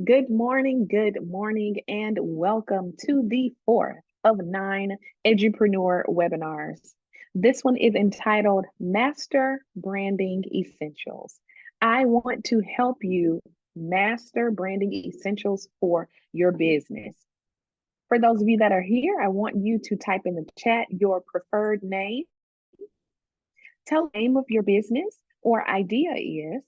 good morning, and welcome to the fourth of 9 Edupreneur webinars. This one is entitled Master Branding Essentials. I want to help you master branding essentials for your business. For those of you that are here, I want you to type in the chat your preferred name. Tell the name of your business or idea is,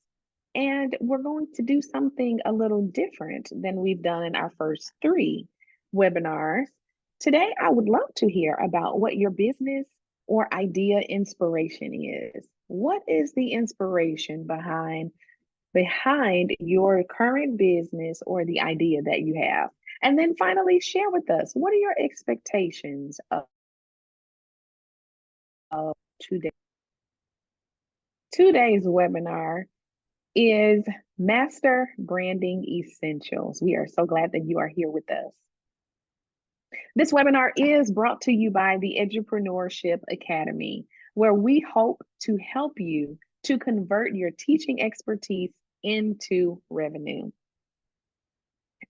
and we're going to do something a little different than we've done in our first 3 webinars. Today, I would love to hear about what your business or idea inspiration is. What is the inspiration behind your current business or the idea that you have? And then finally, share with us, what are your expectations of today? Today's webinar is Master Branding Essentials. We are so glad that you are here with us. This webinar is brought to you by the Edupreneurship Academy, where we hope to help you to convert your teaching expertise into revenue.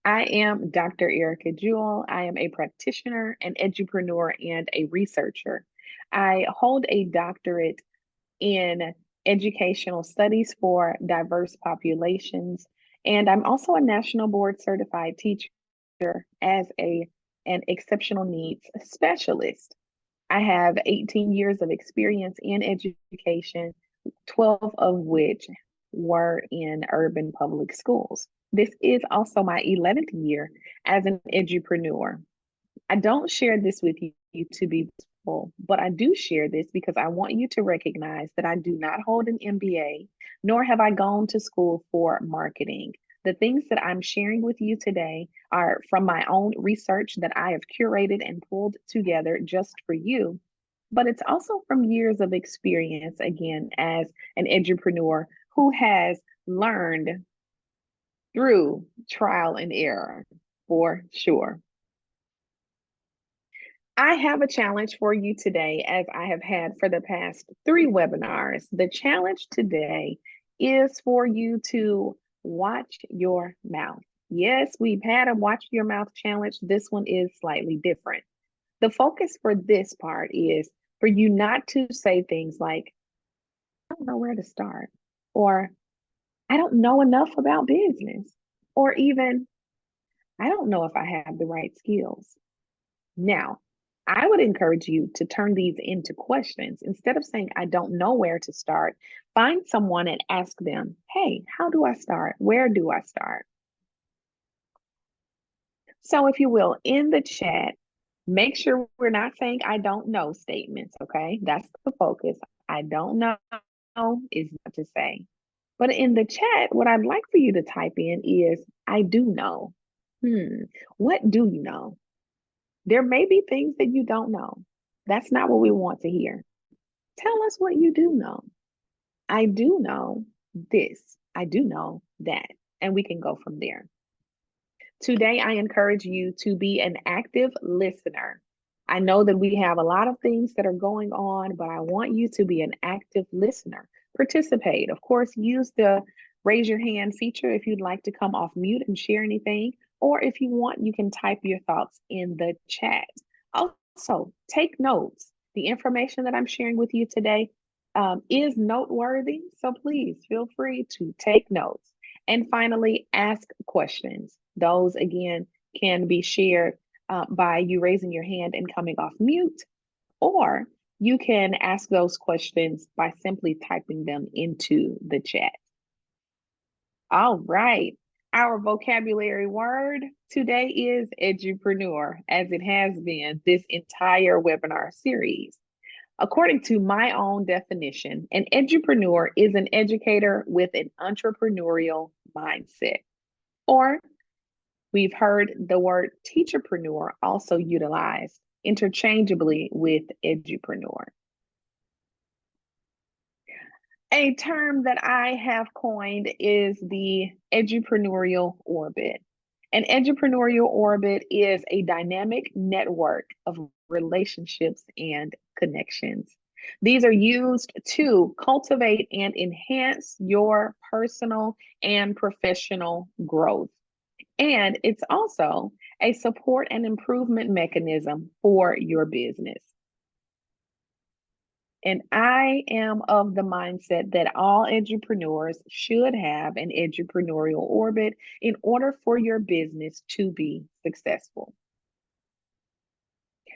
I am Dr. Erica Jewell. I am a practitioner, an edupreneur, and a researcher. I hold a doctorate in educational studies for diverse populations. And I'm also a national board certified teacher as an exceptional needs specialist. I have 18 years of experience in education, 12 of which were in urban public schools. This is also my 11th year as an edupreneur. I don't share this with you to be boastful, but I do share this because I want you to recognize that I do not hold an MBA, nor have I gone to school for marketing. The things that I'm sharing with you today are from my own research that I have curated and pulled together just for you. But it's also from years of experience, again, as an edupreneur who has learned through trial and error for sure. I have a challenge for you today, as I have had for the past 3 webinars. The challenge today is for you to watch your mouth. Yes, we've had a watch your mouth challenge. This one is slightly different. The focus for this part is for you not to say things like, I don't know where to start, or I don't know enough about business, or even, I don't know if I have the right skills. Now, I would encourage you to turn these into questions. Instead of saying, I don't know where to start, find someone and ask them, hey, how do I start? Where do I start? So, if you will, in the chat, make sure we're not saying I don't know statements, okay? That's the focus. I don't know is not to say. But in the chat, what I'd like for you to type in is, I do know. What do you know? There may be things that you don't know. That's not what we want to hear. Tell us what you do know. I do know this. I do know that. And we can go from there. Today, I encourage you to be an active listener. I know that we have a lot of things that are going on, but I want you to be an active listener. Participate. Of course, use the raise your hand feature if you'd like to come off mute and share anything. Or if you want, you can type your thoughts in the chat. Also, take notes. The information that I'm sharing with you today is noteworthy, so please feel free to take notes. And finally, ask questions. Those, again, can be shared by you raising your hand and coming off mute, or you can ask those questions by simply typing them into the chat. All right. Our vocabulary word today is edupreneur, as it has been this entire webinar series. According to my own definition, an edupreneur is an educator with an entrepreneurial mindset. Or we've heard the word teacherpreneur also utilized interchangeably with edupreneur. A term that I have coined is the edupreneurial orbit. An edupreneurial orbit is a dynamic network of relationships and connections. These are used to cultivate and enhance your personal and professional growth. And it's also a support and improvement mechanism for your business. And I am of the mindset that all edupreneurs should have an edupreneurial orbit in order for your business to be successful.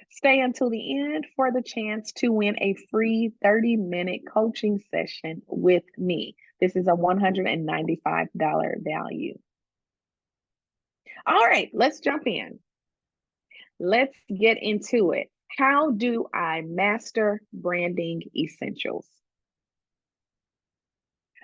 Stay until the end for the chance to win a free 30-minute coaching session with me. This is a $195 value. All right, let's jump in. Let's get into it. How do I master branding essentials?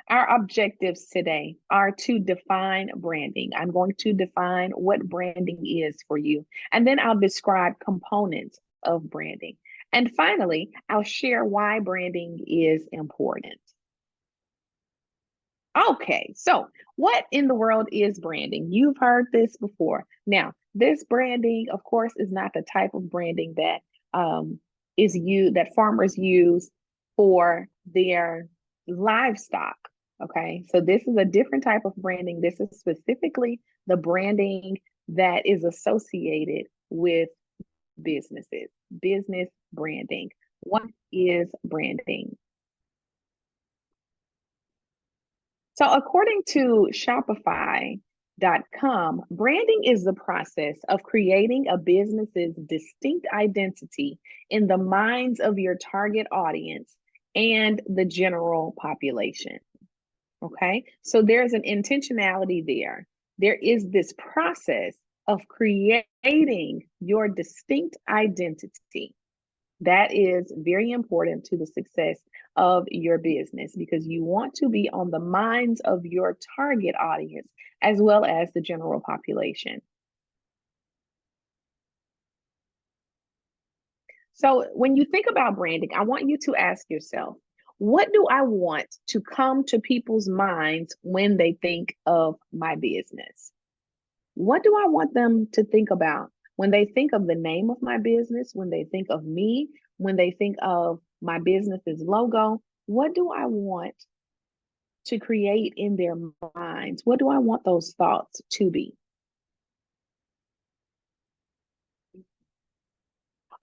Our objectives today are to define branding. I'm going to define what branding is for you, and then I'll describe components of branding. And finally, I'll share why branding is important. Okay, so what in the world is branding? You've heard this before. Now, this branding, of course, is not the type of branding that is used that farmers use for their livestock. Okay, so this is a different type of branding. This is specifically the branding that is associated with businesses, business branding. What is branding? So, according to Shopify.com, branding is the process of creating a business's distinct identity in the minds of your target audience and the general population. Okay, so there's an intentionality there. There is this process of creating your distinct identity. That is very important to the success of your business because you want to be on the minds of your target audience as well as the general population. So, when you think about branding, I want you to ask yourself, what do I want to come to people's minds when they think of my business? What do I want them to think about when they think of the name of my business, when they think of me, when they think of my business's logo? What do I want to create in their minds? What do I want those thoughts to be?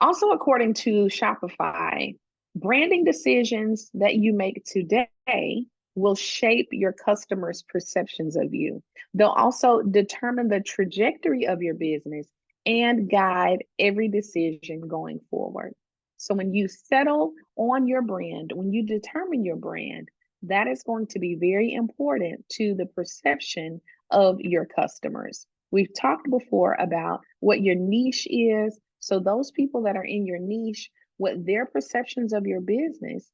Also, according to Shopify, branding decisions that you make today will shape your customers' perceptions of you. They'll also determine the trajectory of your business and guide every decision going forward. So, when you settle on your brand, when you determine your brand, that is going to be very important to the perception of your customers. We've talked before about what your niche is, so those people that are in your niche, what their perceptions of your business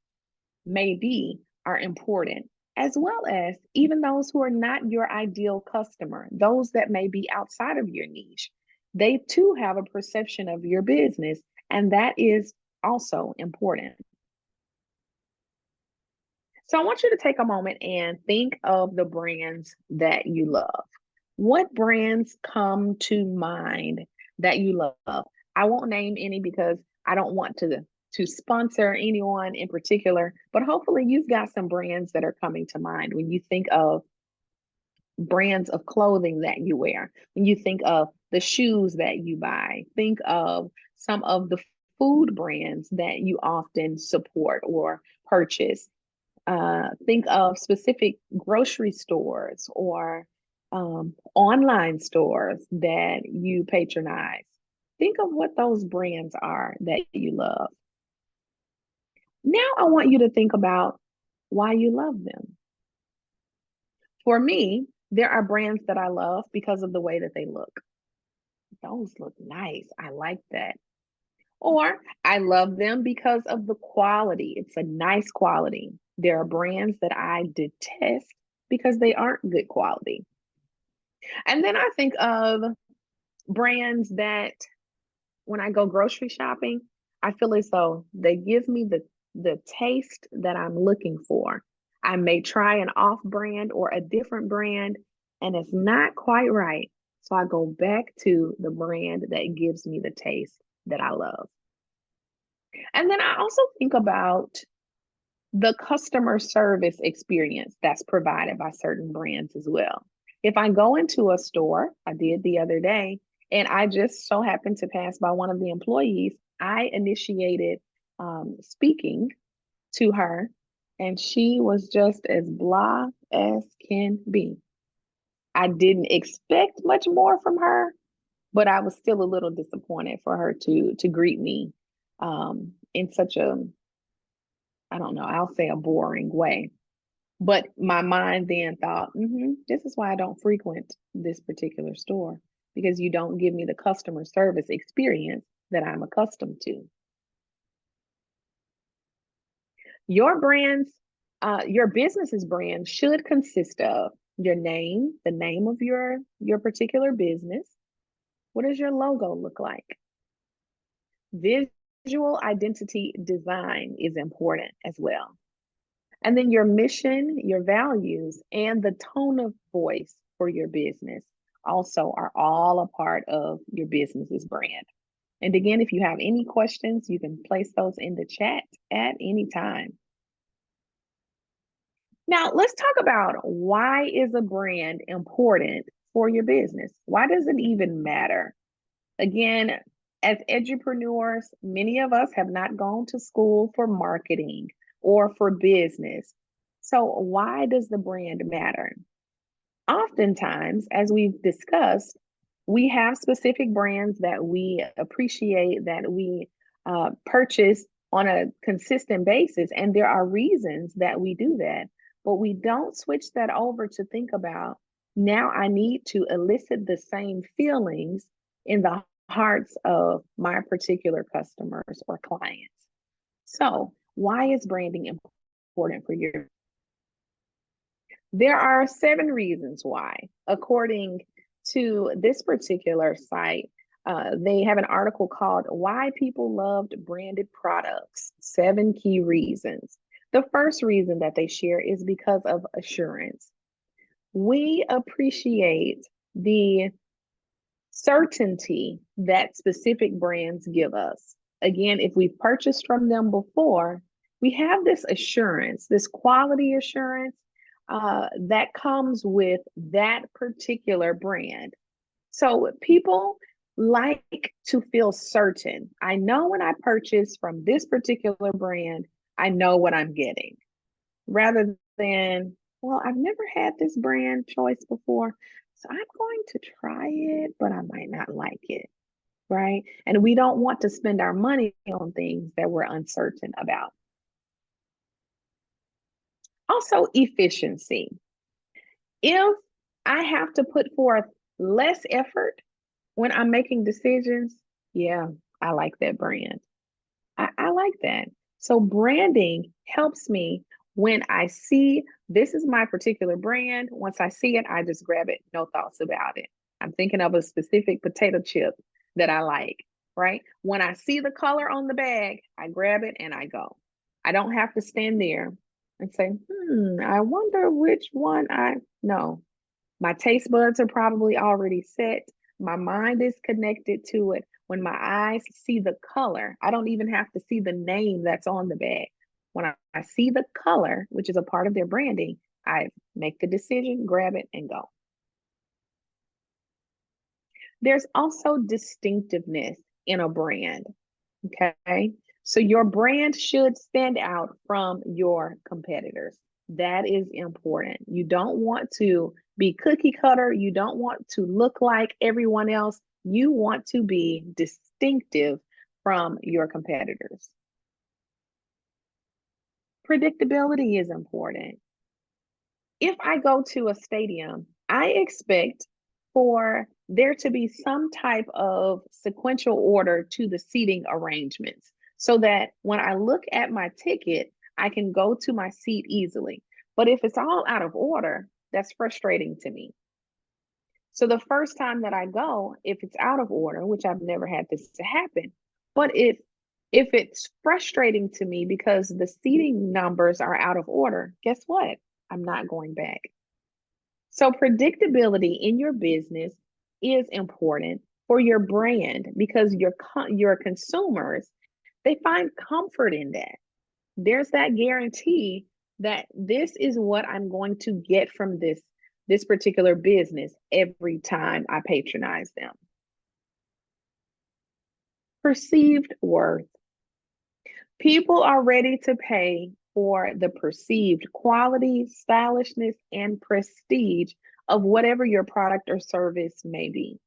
may be are important, as well as even those who are not your ideal customer, those that may be outside of your niche. They too have a perception of your business, and that is also important. So I want you to take a moment and think of the brands that you love. What brands come to mind that you love? I won't name any because I don't want to sponsor anyone in particular, but hopefully you've got some brands that are coming to mind when you think of brands of clothing that you wear. When you think of the shoes that you buy, think of some of the food brands that you often support or purchase. Think of specific grocery stores or online stores that you patronize. Think of what those brands are that you love. Now, I want you to think about why you love them. For me, there are brands that I love because of the way that they look. Those look nice. I like that. Or I love them because of the quality. It's a nice quality. There are brands that I detest because they aren't good quality. And then I think of brands that when I go grocery shopping, I feel as though they give me the taste that I'm looking for. I may try an off brand or a different brand and it's not quite right. So I go back to the brand that gives me the taste that I love. And then I also think about the customer service experience that's provided by certain brands as well. If I go into a store, I did the other day, and I just so happened to pass by one of the employees, I initiated speaking to her, and she was just as blah as can be. I didn't expect much more from her, but I was still a little disappointed for her to greet me in such a, I don't know, I'll say a boring way. But my mind then thought, this is why I don't frequent this particular store, because you don't give me the customer service experience that I'm accustomed to. Your your business's brand should consist of your name, the name of your particular business. What does your logo look like? Visual identity design is important as well. And then your mission, your values, and the tone of voice for your business also are all a part of your business's brand. And again, if you have any questions, you can place those in the chat at any time. Now, let's talk about, why is a brand important for your business? Why does it even matter? Again, as edupreneurs, many of us have not gone to school for marketing or for business. So why does the brand matter? Oftentimes, as we've discussed, we have specific brands that we appreciate, that we purchase on a consistent basis. And there are reasons that we do that. But we don't switch that over to think about, now I need to elicit the same feelings in the hearts of my particular customers or clients. So, why is branding important for you? There are 7 reasons why. According to this particular site, they have an article called Why People Loved Branded Products, 7 Key Reasons. The first reason that they share is because of assurance. We appreciate the certainty that specific brands give us. Again, if we've purchased from them before, we have this assurance, this quality assurance that comes with that particular brand. So people like to feel certain. I know when I purchase from this particular brand, I know what I'm getting, rather than, well, I've never had this brand choice before, so I'm going to try it, but I might not like it, right? And we don't want to spend our money on things that we're uncertain about. Also, efficiency. If I have to put forth less effort when I'm making decisions, yeah, I like that brand. I like that. So branding helps me when I see this is my particular brand. Once I see it, I just grab it, no thoughts about it. I'm thinking of a specific potato chip that I like, right? When I see the color on the bag, I grab it and I go. I don't have to stand there and say, I wonder which one no. My taste buds are probably already set. My mind is connected to it. When my eyes see the color, I don't even have to see the name that's on the bag. When I see the color, which is a part of their branding, I make the decision, grab it, and go. There's also distinctiveness in a brand, okay? So your brand should stand out from your competitors. That is important. You don't want to be cookie cutter. You don't want to look like everyone else. You want to be distinctive from your competitors. Predictability is important. If I go to a stadium, I expect for there to be some type of sequential order to the seating arrangements so that when I look at my ticket, I can go to my seat easily. But if it's all out of order, that's frustrating to me. So the first time that I go, if it's out of order, which I've never had this to happen, but if it's frustrating to me because the seating numbers are out of order, guess what? I'm not going back. So predictability in your business is important for your brand because your consumers, they find comfort in that. There's that guarantee that this is what I'm going to get from this this particular business every time I patronize them. Perceived worth. People are ready to pay for the perceived quality, stylishness, and prestige of whatever your product or service may be.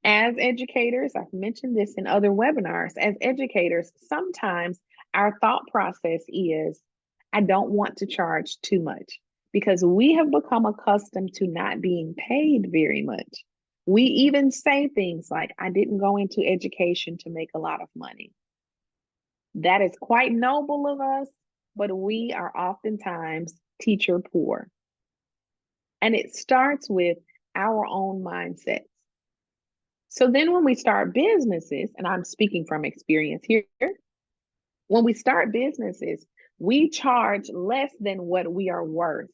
As educators, I've mentioned this in other webinars, as educators, sometimes our thought process is, I don't want to charge too much because we have become accustomed to not being paid very much. We even say things like, I didn't go into education to make a lot of money. That is quite noble of us, but we are oftentimes teacher poor. And it starts with our own mindsets. So then when we start businesses, and I'm speaking from experience here, when we start businesses, we charge less than what we are worth.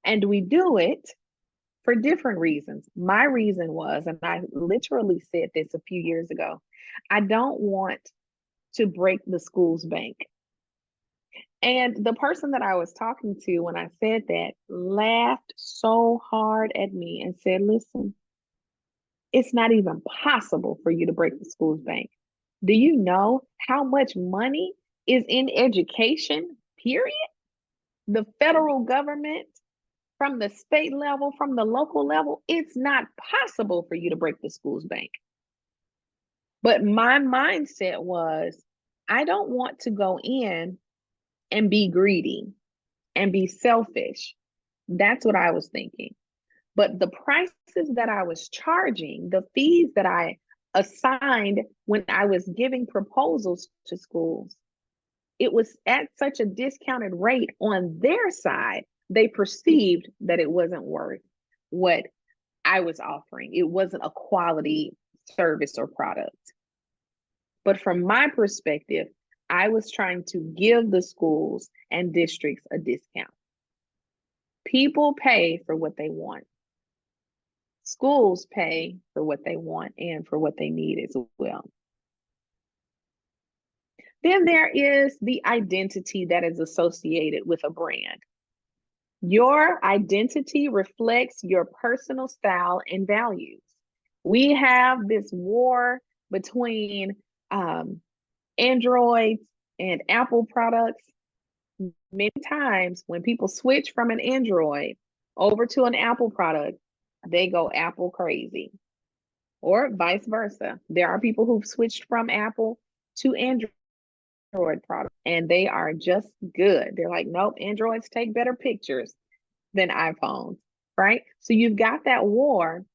And we do it for different reasons. My reason was, and I literally said this a few years ago, I don't want to break the school's bank. And the person that I was talking to when I said that laughed so hard at me and said, listen, it's not even possible for you to break the school's bank. Do you know how much money is in education, period? The federal government, from the state level, from the local level, it's not possible for you to break the school's bank. But my mindset was, I don't want to go in and be greedy and be selfish. That's what I was thinking. But the prices that I was charging, the fees that I assigned when I was giving proposals to schools, it was at such a discounted rate on their side, they perceived that it wasn't worth what I was offering. It wasn't a quality service or product. But from my perspective, I was trying to give the schools and districts a discount. People pay for what they want. Schools pay for what they want and for what they need as well. Then there is the identity that is associated with a brand. Your identity reflects your personal style and values. We have this war between Androids and Apple products. Many times when people switch from an Android over to an Apple product, they go Apple crazy, or vice versa. There are people who've switched from Apple to Android products and they are just good. They're like, nope, Androids take better pictures than iPhones, right? So you've got that war,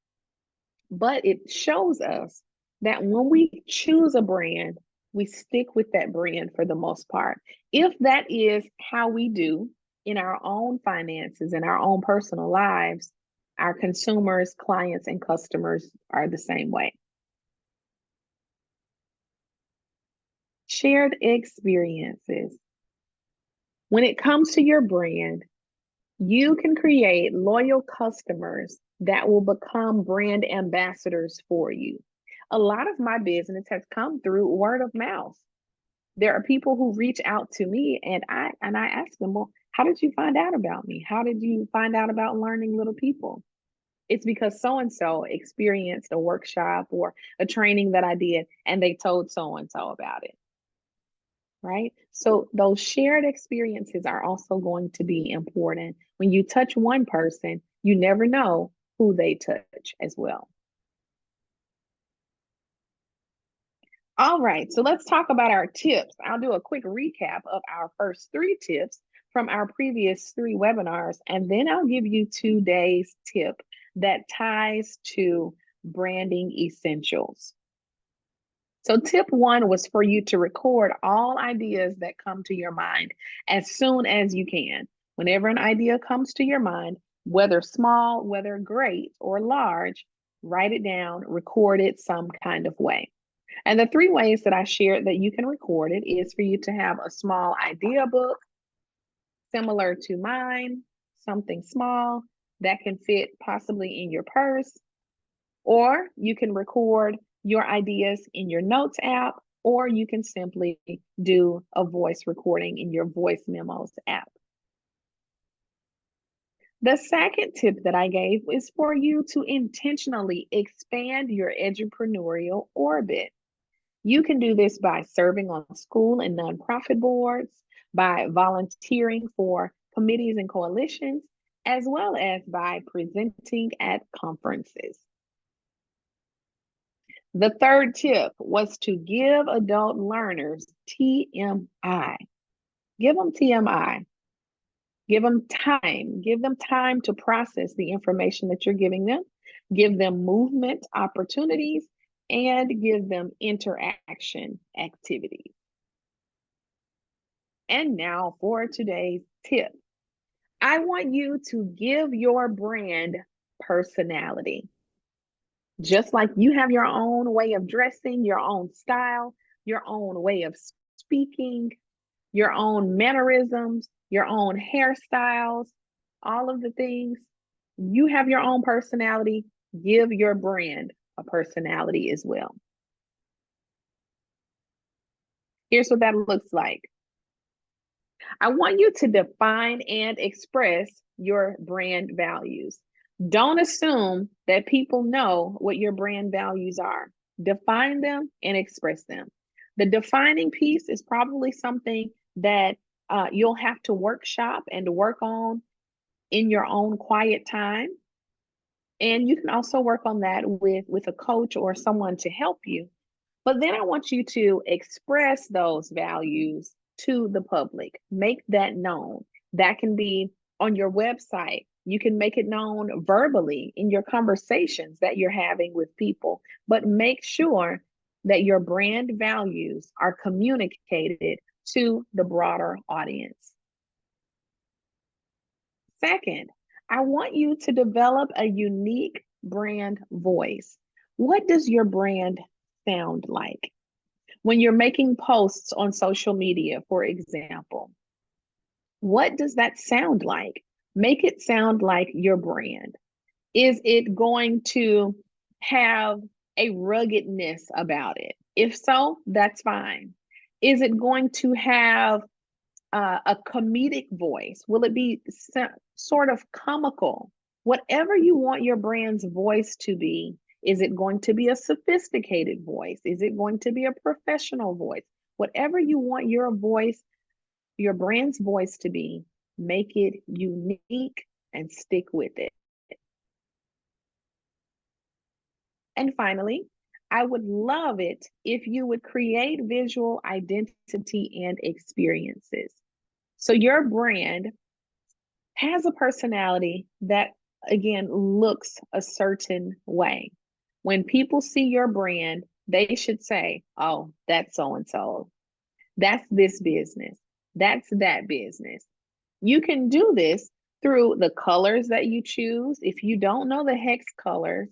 but it shows us that when we choose a brand, we stick with that brand for the most part. If that is how we do in our own finances, in our own personal lives, our consumers, clients, and customers are the same way. Shared experiences. When it comes to your brand, you can create loyal customers that will become brand ambassadors for you. A lot of my business has come through word of mouth. There are people who reach out to me and I ask them, well, how did you find out about me? How did you find out about Learning Little People? It's because so-and-so experienced a workshop or a training that I did and they told so-and-so about it, right? So those shared experiences are also going to be important. When you touch one person, you never know who they touch as well. All right, so let's talk about our tips. I'll do a quick recap of our first 3 tips from our previous 3 webinars, and then I'll give you today's tip that ties to branding essentials. So tip 1 was for you to record all ideas that come to your mind as soon as you can. Whenever an idea comes to your mind, whether small, whether great or large, write it down, record it some kind of way. And the 3 ways that I shared that you can record it is for you to have a small idea book, similar to mine, something small that can fit possibly in your purse, or you can record your ideas in your notes app, or you can simply do a voice recording in your voice memos app. The second tip that I gave is for you to intentionally expand your edupreneurial orbit. You can do this by serving on school and nonprofit boards, by volunteering for committees and coalitions, as well as by presenting at conferences. The third tip was to give adult learners TMI. Give them TMI. Give them time. Give them time to process the information that you're giving them. Give them movement opportunities and give them interaction activities. And now for today's tip. I want you to give your brand personality. Just like you have your own way of dressing, your own style, your own way of speaking, your own mannerisms, your own hairstyles, all of the things. You have your own personality. Give your brand a personality as well. Here's what that looks like. I want you to define and express your brand values. Don't assume that people know what your brand values are. Define them and express them. The defining piece is probably something that you'll have to workshop and work on in your own quiet time. And you can also work on that with a coach or someone to help you. But then I want you to express those values to the public. Make that known. That can be on your website. You can make it known verbally in your conversations that you're having with people, but make sure that your brand values are communicated to the broader audience. Second, I want you to develop a unique brand voice. What does your brand sound like? When you're making posts on social media, for example, what does that sound like? Make it sound like your brand. Is it going to have a ruggedness about it? If so, that's fine. Is it going to have a comedic voice? Will it be sort of comical? Whatever you want your brand's voice to be, is it going to be a sophisticated voice? Is it going to be a professional voice? Whatever you want your voice, your brand's voice to be, make it unique and stick with it. And finally, I would love it if you would create visual identity and experiences. So your brand has a personality that, again, looks a certain way. When people see your brand, they should say, oh, that's so and so. That's this business. That's that business. You can do this through the colors that you choose. If you don't know the hex colors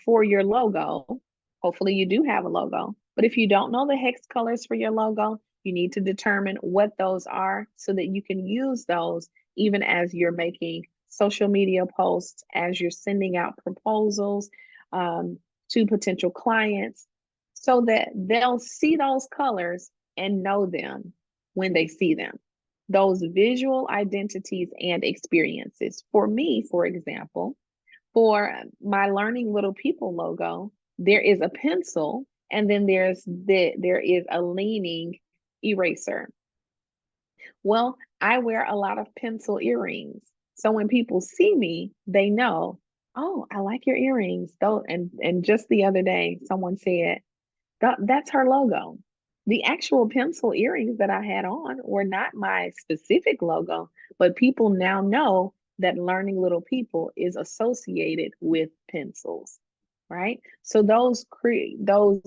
for your logo, hopefully you do have a logo. But if you don't know the hex colors for your logo, you need to determine what those are so that you can use those even as you're making social media posts, as you're sending out proposals to potential clients, so that they'll see those colors and know them when they see them. Those visual identities and experiences. For me, for example, for my Learning Little People logo, there is a pencil and then there is a leaning eraser. Well, I wear a lot of pencil earrings. So when people see me, they know, oh, I like your earrings. Though, and just the other day, someone said, that's her logo. The actual pencil earrings that I had on were not my specific logo, but people now know that Learning Little People is associated with pencils, right? So those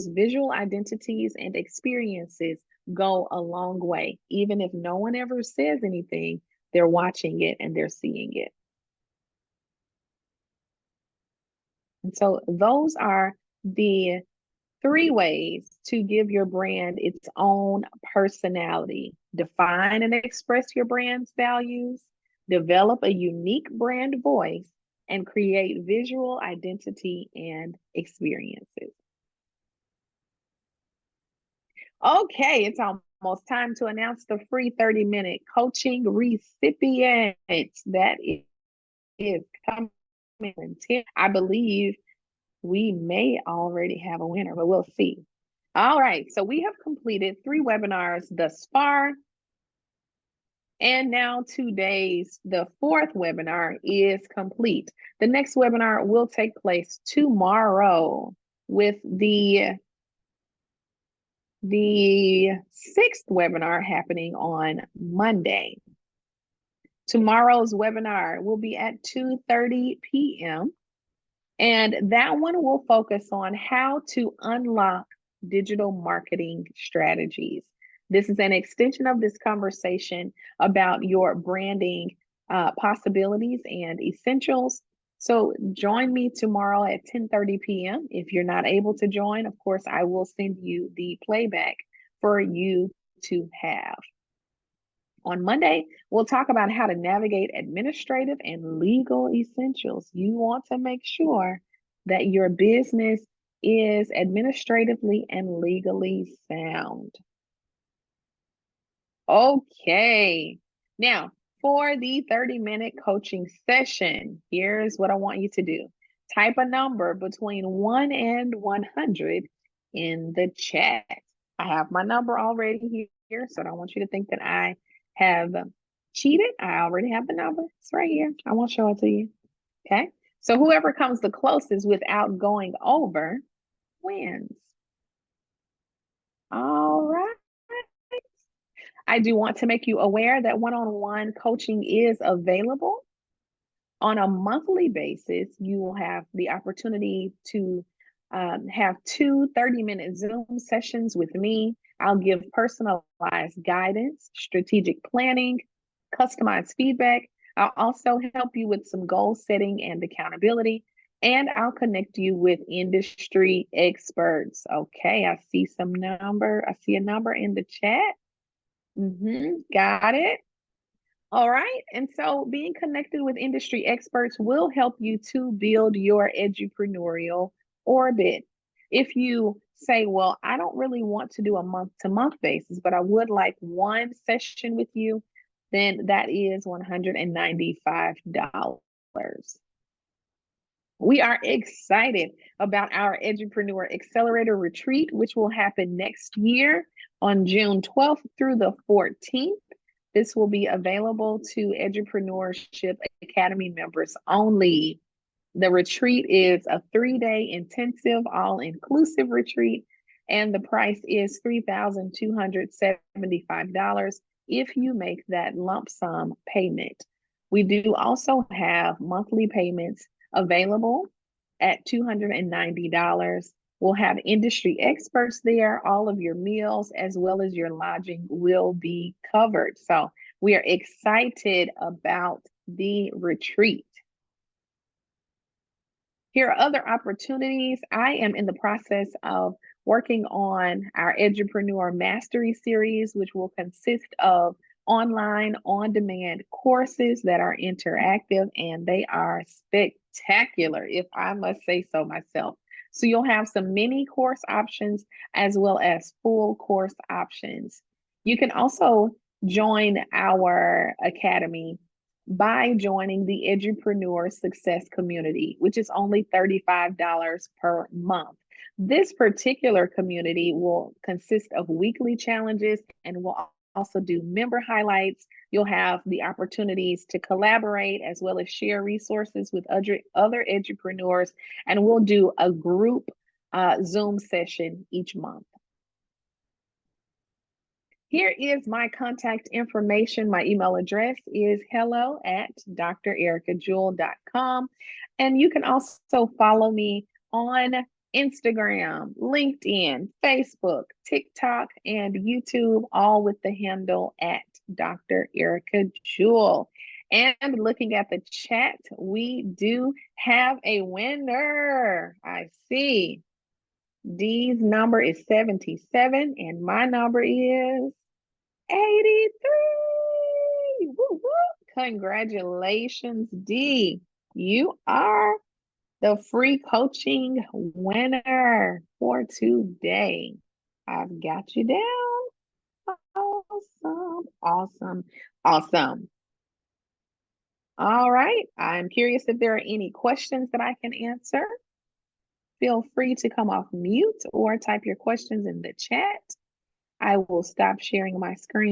visual identities and experiences go a long way. Even if no one ever says anything, they're watching it and they're seeing it. And so those are the 3 ways to give your brand its own personality. Define and express your brand's values, develop a unique brand voice, and create visual identity and experiences. Okay, it's almost time to announce the free 30-minute coaching recipients. That is is coming. I believe we may already have a winner, but we'll see. All right, so we have completed 3 webinars thus far. And now today's, the 4th webinar is complete. The next webinar will take place tomorrow with the 6th webinar happening on Monday. Tomorrow's webinar will be at 2:30 p.m. And that one will focus on how to unlock digital marketing strategies. This is an extension of this conversation about your branding possibilities and essentials. So join me tomorrow at 10:30 p.m. If you're not able to join, of course, I will send you the playback for you to have. On Monday, we'll talk about how to navigate administrative and legal essentials. You want to make sure that your business is administratively and legally sound. Okay. Now, for the 30-minute coaching session, here's what I want you to do. Type a number between 1 and 100 in the chat. I have my number already here, so I don't want you to think that I have cheated. I already have the number. It's right here. I won't show it to you. Okay. So whoever comes the closest without going over wins. All right. I do want to make you aware that one-on-one coaching is available. On a monthly basis, you will have the opportunity to have 2 30-minute Zoom sessions with me. I'll give personalized guidance, strategic planning, customized feedback. I'll also help you with some goal setting and accountability, and I'll connect you with industry experts. Okay, I see a number in the chat. Got it. All right. And so being connected with industry experts will help you to build your edupreneurial orbit. If you say, well, I don't really want to do a month-to-month basis, but I would like one session with you, then that is $195. We are excited about our Edupreneur Accelerator Retreat, which will happen next year on June 12th through the 14th. This will be available to Edupreneurship Academy members only. The retreat is a 3-day intensive, all-inclusive retreat, and the price is $3,275 if you make that lump sum payment. We do also have monthly payments available at $290. We'll have industry experts there. All of your meals as well as your lodging will be covered. So we are excited about the retreat. Here are other opportunities. I am in the process of working on our Edupreneur Mastery Series, which will consist of online, on-demand courses that are interactive, and they are spectacular, if I must say so myself. So you'll have some mini course options as well as full course options. You can also join our academy by joining the Edupreneur Success Community, which is only $35 per month. This particular community will consist of weekly challenges and will also do member highlights. You'll have the opportunities to collaborate as well as share resources with other edupreneurs, and we'll do a group Zoom session each month. Here is my contact information. My email address is hello@drericajewel.com. And you can also follow me on Instagram, LinkedIn, Facebook, TikTok, and YouTube, all with the handle at Dr. Erica Jewel. And looking at the chat, we do have a winner. I see. Dee's number is 77, and my number is 83. Woo, woo. Congratulations, Dee. You are the free coaching winner for today. I've got you down. Awesome, awesome, awesome. All right. I'm curious if there are any questions that I can answer. Feel free to come off mute or type your questions in the chat. I will stop sharing my screen